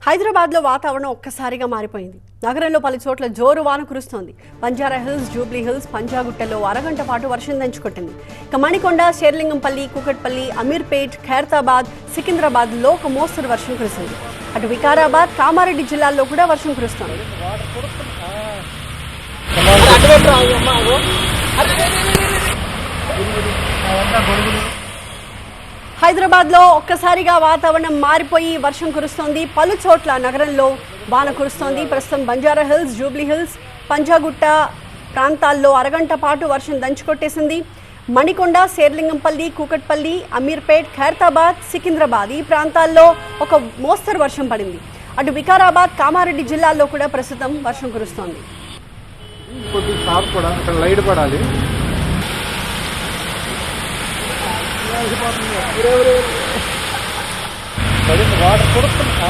హైదరాబాద్లో వాతావరణం ఒక్కసారిగా మారిపోయింది. నగరంలో పలు చోట్ల జోరు వాన కురుస్తోంది. బంజారా హిల్స్, జూబ్లీ హిల్స్, పంజాగుట్టలో అరగంట పాటు వర్షం దంచుకొట్టింది. ఇక మణికొండ, శేర్లింగంపల్లి, కూకట్పల్లి, అమీర్పేట్, ఖైరతాబాద్, సికింద్రాబాద్లో ఒక మోస్తరు వర్షం కురిసింది. అటు వికారాబాద్, కామారెడ్డి జిల్లాల్లో కూడా వర్షం కురుస్తోంది. హైదరాబాద్లో ఒక్కసారిగా వాతావరణం మారిపోయి వర్షం కురుస్తోంది. పలు చోట్ల నగరంలో వాన కురుస్తోంది. ప్రస్తుతం Banjara hills, Jubilee hills, Panjagutta ప్రాంతాల్లో అరగంట పాటు వర్షం దంచుకొట్టేసింది. మణికొండ, శేర్లింగంపల్లి, కూకట్పల్లి, అమీర్పేట్, ఖైరతాబాద్, సికింద్రాబాద్ ఈ ప్రాంతాల్లో ఒక మోస్తరు వర్షం పడింది. అటు వికారాబాద్, కామారెడ్డి జిల్లాల్లో కూడా ప్రస్తుతం వర్షం కురుస్తోంది. వాటర్ కొడుతున్నా